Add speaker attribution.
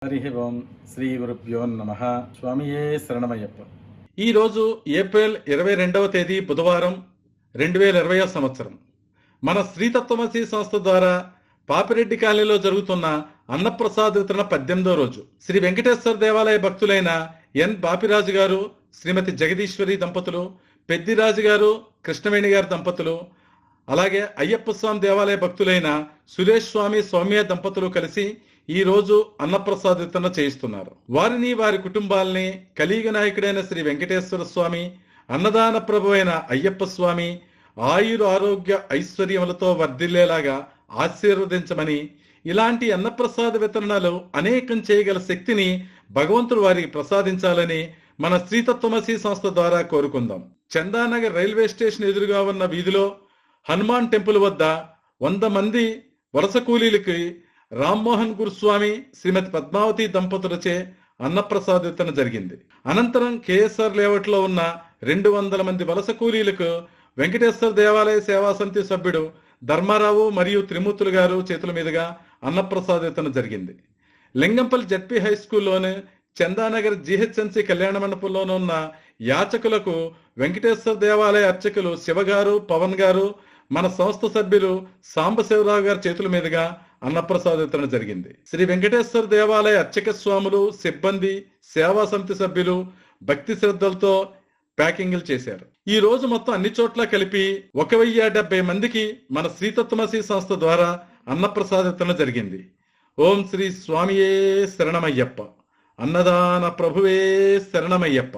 Speaker 1: హరి ఓం శ్రీ గురుభ్యో నమ. స్వామియే శరణమయ్యప్ప. ఈరోజు ఏప్రిల్ 22వ తేదీ బుధవారం 2020 సంవత్సరం. మన శ్రీతత్వమసి సంస్థ ద్వారా పాపిరెడ్డి కాలనీలో జరుగుతున్న అన్నప్రసాద్ వితరణ 18వ రోజు. శ్రీ వెంకటేశ్వర దేవాలయ భక్తులైన ఎన్ బాపిరాజు గారు, శ్రీమతి జగదీశ్వరి దంపతులు, పెద్దిరాజు గారు, కృష్ణవేణి గారి దంపతులు, అలాగే అయ్యప్ప స్వామి దేవాలయ భక్తులైన సురేష్ స్వామి, సౌమ్య దంపతులు కలిసి ఈ రోజు అన్నప్రసాద్ వితరణ చేయిస్తున్నారు. వారిని, వారి కుటుంబాలని కలియుగ నాయకుడైన శ్రీ వెంకటేశ్వర స్వామి, అన్నదాన ప్రభు అయిన అయ్యప్ప స్వామి ఆయుర ఆరోగ్య ఐశ్వర్యములతో వర్ధిల్లేలాగా ఆశీర్వదించమని, ఇలాంటి అన్నప్రసాద వితరణలు అనేకం చేయగల శక్తిని భగవంతుడు వారికి ప్రసాదించాలని మన శ్రీతత్వమసి సంస్థ ద్వారా కోరుకుందాం. చందానగర్ రైల్వే స్టేషన్ ఎదురుగా ఉన్న వీధిలో హనుమాన్ టెంపుల్ వద్ద 100 మంది వలస కూలీలకి రామ్మోహన్ గురుస్వామి, శ్రీమతి పద్మావతి దంపతులచే అన్నప్రసాద్ వితరణ జరిగింది. అనంతరం కేఎస్ఆర్ లేఅవుట్ లో ఉన్న 200 మంది వలస కూలీలకు వెంకటేశ్వర దేవాలయ సేవా సమితి సభ్యుడు ధర్మారావు మరియు త్రిమూర్తులు గారు చేతుల మీదుగా అన్నప్రసాద్ వితరణ జరిగింది. లింగంపల్లి జడ్పీ హై స్కూల్లోని చందానగర్ జిహెచ్ఎంసి కళ్యాణ మండపంలోనూ ఉన్న యాచకులకు వెంకటేశ్వర దేవాలయ అర్చకులు శివగారు, పవన్ గారు, మన సంస్థ సభ్యులు సాంబశివరావు గారి చేతుల మీదుగా అన్నప్రసాద వితరణ జరిగింది. శ్రీ వెంకటేశ్వర దేవాలయ అర్చక స్వాములు, సిబ్బంది, సేవా సమితి సభ్యులు భక్తి శ్రద్ధలతో ప్యాకింగ్లు చేశారు. ఈ రోజు మొత్తం అన్ని చోట్ల కలిపి 1070 మందికి మన శ్రీతత్వమసి సంస్థ ద్వారా అన్నప్రసాద వితరణ జరిగింది. ఓం శ్రీ స్వామియే శరణమయ్యప్ప. అన్నదాన ప్రభువే శరణమయ్యప్ప.